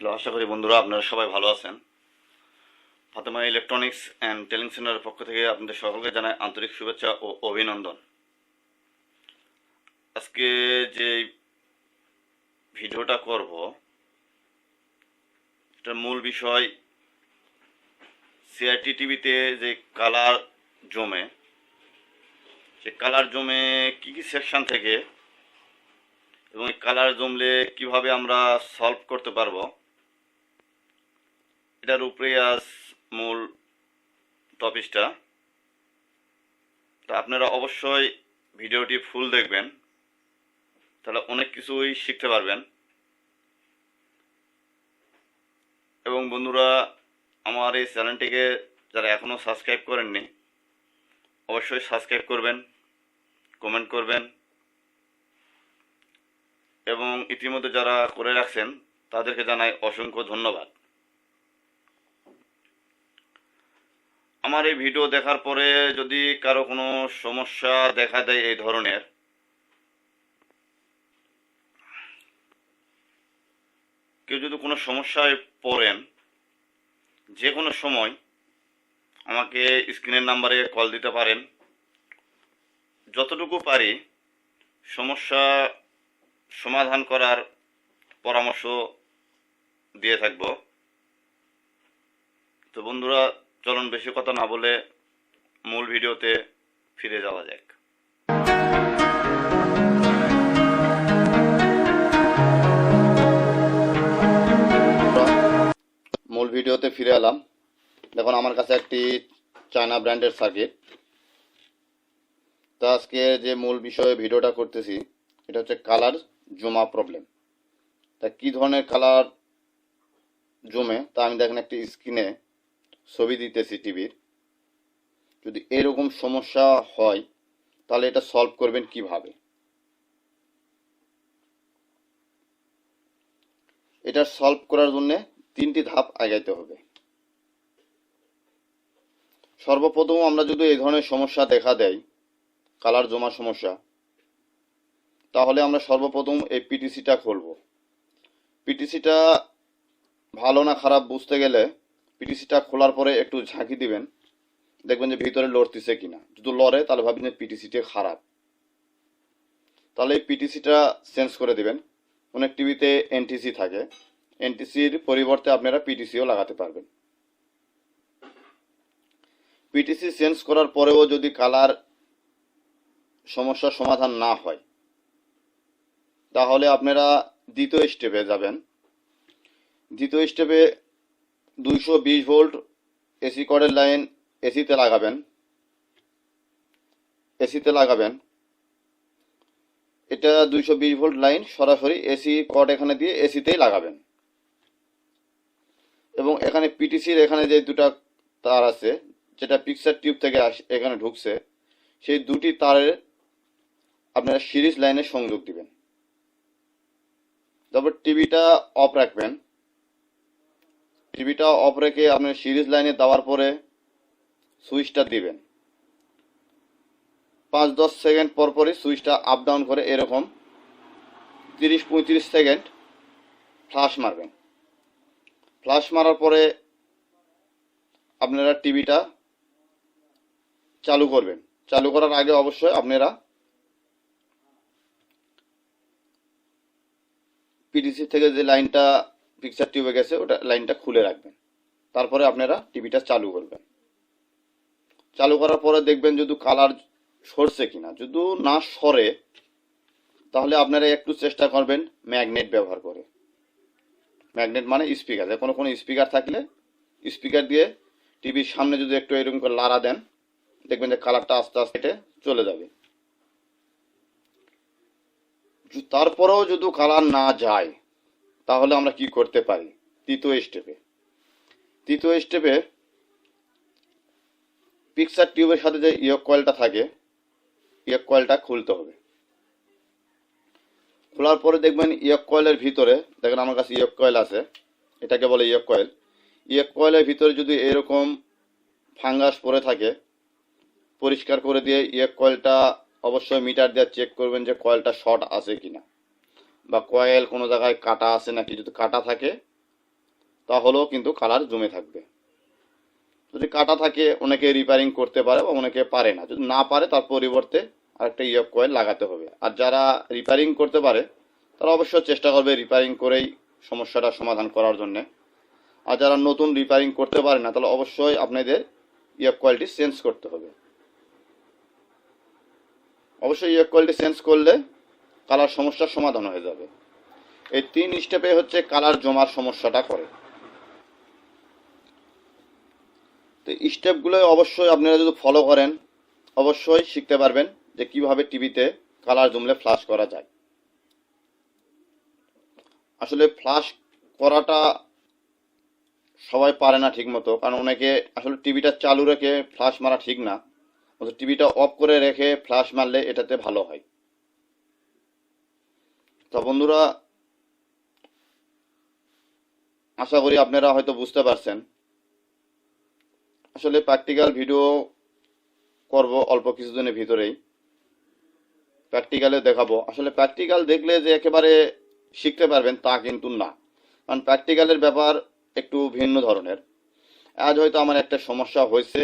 Hello, আশা করি বন্ধুরা আপনারা সবাই ভালো আছেন। ফাতেমা ইলেকট্রনিক্স অ্যান্ড টেলিং সেন্টারের পক্ষ থেকে আপনাদের সকলকে জানাই আন্তরিক শুভেচ্ছা ও অভিনন্দন। আজকে যে ভিডিওটা করব এটার মূল বিষয় সিআরটি টিভিতে যে কালার জমে, সে কালার জমে কি কি সেকশন থেকে এবং এই কালার জমলে কিভাবে আমরা সলভ করতে পারবো, এটার উপরে আজ মূল টপিকটা। তা আপনারা অবশ্যই ভিডিওটি ফুল দেখবেন, তাহলে অনেক কিছুই শিখতে পারবেন। এবং বন্ধুরা, আমার এই চ্যানেলটিকে যারা এখনও সাবস্ক্রাইব করেননি অবশ্যই সাবস্ক্রাইব করবেন, কমেন্ট করবেন এবং ইতিমধ্যে যারা করে রাখছেন তাদেরকে জানাই অসংখ্য ধন্যবাদ। আমার এই ভিডিও দেখার পরে যদি কারো কোনো সমস্যা দেখা দেয় এই ধরনের, কেউ যদি কোনো সমস্যায় পড়েন, যে কোনো সময় আমাকে স্ক্রিনের নাম্বারে কল দিতে পারেন। যতটুকু পারি সমস্যা সমাধান করার পরামর্শ দিয়ে থাকব। তো বন্ধুরা, চলুন বেশি কথা না বলে মূল ভিডিওতে ফিরে যাওয়া যাক। মূল ভিডিওতে ফিরে এলাম। দেখুন, আমার কাছে একটি চায়না ব্র্যান্ডের সার্কিট। তা আজকে যে মূল বিষয়ে ভিডিওটা করতেছি এটা হচ্ছে কালার জমা প্রবলেম। তা কি ধরনের কালার জমে তা আমি দেখেন একটি স্ক্রিনে ছবি দিতেছি টিভির। যদি এরকম সমস্যা হয় তাহলে এটা সলভ করবেন কিভাবে। এটা সলভ করার জন্য তিনটি ধাপ আগাইতে হবে। সর্বপ্রথম আমরা যদি এই ধরনের সমস্যা দেখা দেয়, কালার জমা সমস্যা, তাহলে আমরা সর্বপ্রথম এই পিটিসিটা খুলব। পিটিসিটা ভালো না খারাপ বুঝতে গেলে পিটিসিটা খোলার পরে একটু ঝাঁকি দিবেন, দেখবেন যে ভিতরে লড়তেছে কিনা। যদি লড়ে তাহলে ভাববেন যে পিটিসিটা খারাপ, তাহলে এই পিটিসিটা চেঞ্জ করে দিবেন। অনেক টিভিতে এনটিসি থাকে, এনটিসির পরিবর্তে আপনারা পিটিসিও লাগাতে পারবেন। পিটিসি চেঞ্জ করার পরেও যদি কালার সমস্যার সমাধান না হয় তাহলে আপনারা দ্বিতীয় স্টেপে যাবেন। দ্বিতীয় স্টেপে 220 ভোল্ট এসি কর্ডের লাইন এসিতে লাগাবেন। এটা 220 ভোল্ট লাইন সরাসরি এসি কর্ড এখানে দিয়ে এসিতেই লাগাবেন। এবং এখানে পিটিসির এখানে যে দুটা তার আছে, যেটা পিকচার টিউব থেকে এখানে ঢুকছে, সেই দুটি তারের আপনারা সিরিজ লাইনে সংযোগ দিবেন। তারপর টিভিটা অফ রাখবেন। টিভিটা অফ রেখে আপনার সিরিজ লাইনে দেওয়ার পরে সুইচটা দিবেন। 5-10 সেকেন্ড পর পরই সুইচটা আপ ডাউন করে এরকম 30-35 সেকেন্ড ফ্লাশ মারবেন। ফ্লাশ মারার পরে আপনারা টিভিটা চালু করবেন। চালু করার আগে অবশ্যই আপনারা পিটিসি থেকে যে লাইনটা পিকচার টিউবে গেছে ওটা লাইনটা খুলে রাখবেন। তারপরে আপনারা টিভিটা চালু করবেন। চালু করার পরে দেখবেন যদি কালার সরছে কিনা। যদি না সরে তাহলে আপনারা একটু চেষ্টা করবেন ম্যাগনেট ব্যবহার করে। ম্যাগনেট মানে স্পিকার, কোনো স্পিকার থাকলে স্পিকার দিয়ে টিভির সামনে যদি একটু এরকম করে লাড়া দেন, দেখবেন যে কালারটা আস্তে আস্তে চলে যাবে। তারপরেও যদি কালার না যায় তাহলে আমরা কি করতে পারি? তৃতীয় স্টেপে পিকচার টিউবের সাথে যে ইয়ক কয়েলটা থাকে, ইয়ক কয়েলটা খুলতে হবে। খোলার পরে দেখবেন ইয়ক কয়েলের ভিতরে, দেখেন আমার কাছে ইয়ক কয়েল আছে, এটাকে বলে ইয়ক কয়েল। ইয়ক কয়েলের ভিতরে যদি এরকম ফাঙ্গাস পড়ে থাকে, পরিষ্কার করে দিয়ে ইয়ক কয়েলটা অবশ্যই মিটার দিয়ে চেক করবেন যে কয়েলটা শর্ট আছে কিনা, বা কয়েল কোনো জায়গায় কাটা আছে নাকি। যদি কাটা থাকে তাহলেও কিন্তু কালার জমে থাকবে। যদি কাটা থাকে অনেকে রিপেয়ারিং করতে পারে বা অনেকে পারে না, যদি না পারে তার পরিবর্তে আরেকটা ইয়ক কয়েল লাগাতে হবে। আর যারা রিপেয়ারিং করতে পারে তারা অবশ্যই চেষ্টা করবে রিপেয়ারিং করেই সমস্যাটা সমাধান করার জন্য। আর যারা নতুন রিপেয়ারিং করতে পারে না তাহলে অবশ্যই আপনাদের ইয়ক কয়েলটি চেঞ্জ করতে হবে। অবশ্যই ইয়ক কয়েলটি চেঞ্জ করলে কালার সমস্যার সমাধান হয়ে যাবে। এই 3 স্টেপে হচ্ছে কালার জমার সমস্যাটা করে। তো স্টেপগুলো অবশ্যই আপনারা যদি ফলো করেন অবশ্যই শিখতে পারবেন যে কিভাবে টিভিতে কালার জমলে ফ্লাশ করা যায়। আসলে ফ্লাশ করাটা সবাই পারে না ঠিক মতো, কারণ অনেকে আসলে টিভিটা চালু রেখে ফ্লাশ মারা ঠিক না, টিভিটা অফ করে রেখে ফ্লাশ মারলে এটাতে ভালো হয়। তো বন্ধুরা, আশা করি আপনারা হয়তো বুঝতে পারছেন। আসলে প্র্যাকটিক্যাল ভিডিও করব অল্প কিছুদিনের ভিতরেই, প্র্যাকটিক্যালে দেখাবো। আসলে প্র্যাকটিক্যাল দেখলে যে একেবারে শিখতে পারবেন তা কিন্তু না, কারণ প্র্যাকটিক্যালের ব্যাপার একটু ভিন্ন ধরনের। আজ হয়তো আমার একটা সমস্যা হয়েছে,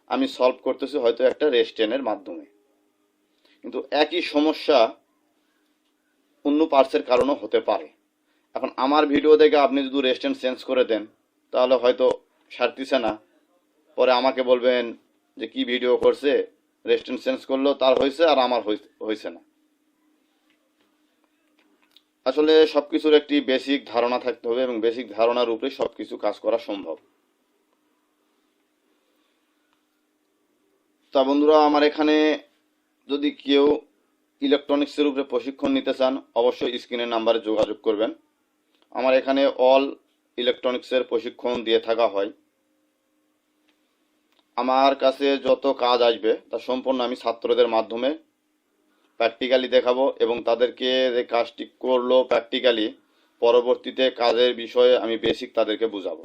আমি সলভ করতেছি হয়তো একটা রেস্টেনের মাধ্যমে, কিন্তু একই সমস্যা অন্য পার্টসের কারণও হতে পারে। এখন আমার ভিডিও দেখে আপনি যদি রেস্টেন্ট চেঞ্জ করে দেন তাহলে হয়তো সারতিছে না, পরে আমাকে বলবেন যে কি ভিডিও করছে, রেস্টেন্ট চেঞ্জ করলো তার হয়েছে আর আমার হয়েছে না। আসলে সবকিছুর একটি বেসিক ধারণা থাকতে হবে এবং বেসিক ধারণার উপরে সবকিছু কাজ করা সম্ভব। তা বন্ধুরা, আমার এখানে যদি কেউ ইলেকট্রনিক্সের উপরে প্রশিক্ষণ নিতে চান অবশ্যই স্ক্রিনের নাম্বারে যোগাযোগ করবেন। আমার এখানে অল ইলেকট্রনিক্সের প্রশিক্ষণ দিয়ে থাকা হয়। আমার কাছে যত কাজ আসবে তা সম্পূর্ণ আমি ছাত্রদের মাধ্যমে প্র্যাকটিক্যালি দেখাবো এবং তাদেরকে যে কাজটি করলো প্র্যাকটিক্যালি পরবর্তীতে কাজের বিষয়ে আমি বেসিক তাদেরকে বুঝাবো।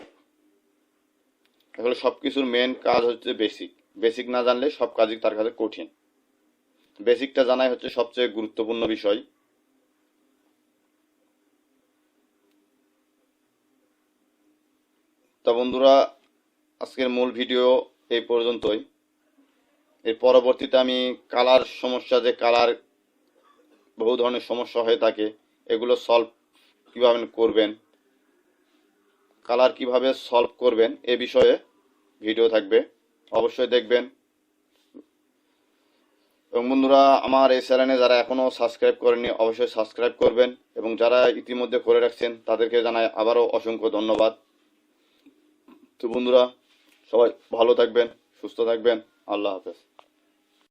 আসলে সব কিছুর মেন কাজ হচ্ছে বেসিক। বেসিক না জানলে সব কাজই তার কাছে কঠিন। বেসিকটা জানাই হচ্ছে সবচেয়ে গুরুত্বপূর্ণ বিষয়। তা বন্ধুরা, আজকের মূল ভিডিও এই পর্যন্তই। এর পরবর্তীতে আমি কালার সমস্যা, যে কালার বহু ধরনের সমস্যা হয়ে থাকে, এগুলো সলভ কিভাবে করবেন, কালার কিভাবে সলভ করবেন এ বিষয়ে ভিডিও থাকবে, অবশ্যই দেখবেন। এবং বন্ধুরা, আমার এই চ্যানেলে যারা এখনো সাবস্ক্রাইব করেনি অবশ্যই সাবস্ক্রাইব করবেন এবং যারা ইতিমধ্যে করে রাখছেন তাদেরকে জানাই আবারও অসংখ্য ধন্যবাদ। তো বন্ধুরা, সবাই ভালো থাকবেন, সুস্থ থাকবেন। আল্লাহ হাফেজ।